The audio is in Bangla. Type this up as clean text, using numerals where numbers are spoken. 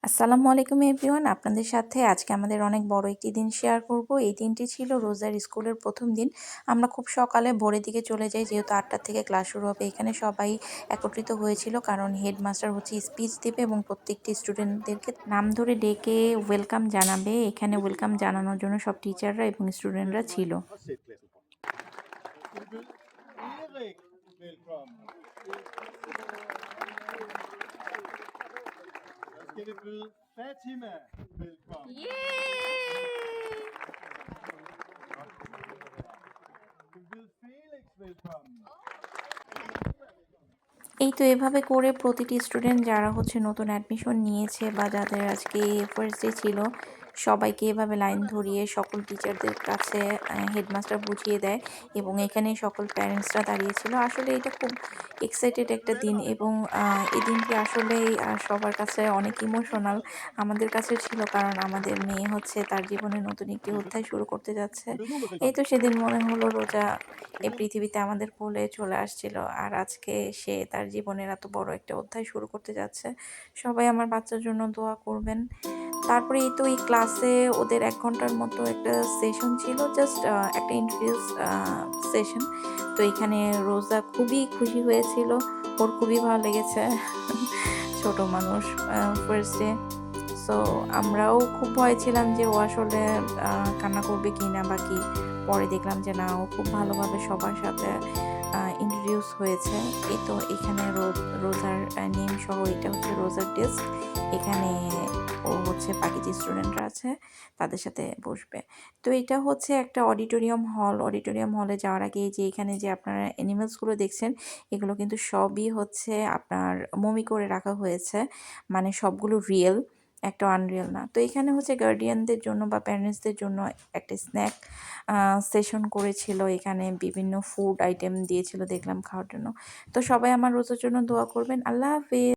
আসসালামু আলাইকুম এভরিওয়ান, আপনাদের সাথে আজকে আমাদের অনেক বড় একটি দিন শেয়ার করব। এই দিনটি ছিল রোজার স্কুলের প্রথম দিন। আমরা খুব সকালে ভোরের দিকে চলে যাই, যেহেতু 8টা থেকে ক্লাস শুরু হবে। এখানে সবাই একত্রিত হয়েছিল, কারণ হেডমাস্টার হচ্ছে স্পিচ দেবে এবং প্রত্যেকটি স্টুডেন্টদেরকে নাম ধরে ডেকে ওয়েলকাম জানাবে। এখানে ওয়েলকাম জানানোর জন্য সব টিচাররা এবং স্টুডেন্টরা ছিল। Skal vi byde Fatima velkommen? Skal vi byde Felix velkommen? এই তো এভাবে করে প্রতিটি স্টুডেন্ট যারা হচ্ছে নতুন অ্যাডমিশন নিয়েছে বা যাদের আজকে ফার্স্ট ডে ছিল, সবাইকে এভাবে লাইন ধরিয়ে সকল টিচারদের কাছে হেডমাস্টার বুঝিয়ে দেয় এবং এখানে সকল প্যারেন্টসরা দাঁড়িয়েছিল। আসলে এটা খুব এক্সাইটেড একটা দিন এবং এই দিনটি আসলেই সবার কাছে অনেক ইমোশনাল। আমাদের কাছে ছিল, কারণ আমাদের মেয়ে হচ্ছে তার জীবনে নতুন একটি অধ্যায় শুরু করতে যাচ্ছে। এই তো সেদিন মনে হলো রোজা এই পৃথিবীতে আমাদের কোলে চলে আসছিল, আর আজকে সে তার জীবনের এত বড় একটা অধ্যায় শুরু করতে যাচ্ছে। সবাই আমার বাচ্চার জন্য দোয়া করবেন। তারপরে এই তো এই ক্লাসে ওদের 1 ঘন্টার মতো একটা সেশন ছিল, জাস্ট একটা ইন্ট্রোডিউস সেশন। তো এখানে রোজা খুবই খুশি হয়েছিল, ওর খুবই ভালো লেগেছে। ছোট মানুষ, ফার্স্ট ডে। সো আমরাও খুব ভয় ছিলাম যে ও আসলে কান্না করবে কি না বা কি। পরে দেখলাম যে না, ও খুব ভালোভাবে সবার সাথে ইন্ট্রোডিউস হয়েছে। এই তো এখানে রোজার নেম সহ এটা হচ্ছে রোজার ডেস্ক। এখানে ও হচ্ছে বাকি যে স্টুডেন্টরা আছে তাদের সাথে বসবে। তো এটা হচ্ছে একটা অডিটোরিয়াম হল। অডিটোরিয়াম হলে যাওয়ার আগে যে এখানে যে আপনারা অ্যানিমেলসগুলো দেখছেন, এগুলো কিন্তু সবই হচ্ছে আপনার মমি করে রাখা হয়েছে, মানে সবগুলো রিয়েল, একটা আনরিয়েল না। তো এখানে হচ্ছে গার্ডিয়ানদের জন্য বা প্যারেন্টসদের জন্য একটা স্ন্যাক সেশন করেছিল। এখানে বিভিন্ন ফুড আইটেম দিয়েছিল দেখলাম খাওয়ার জন্য। তো সবাই আমার রোজার জন্য দোয়া করবেন। আল্লাহ হাফেজ।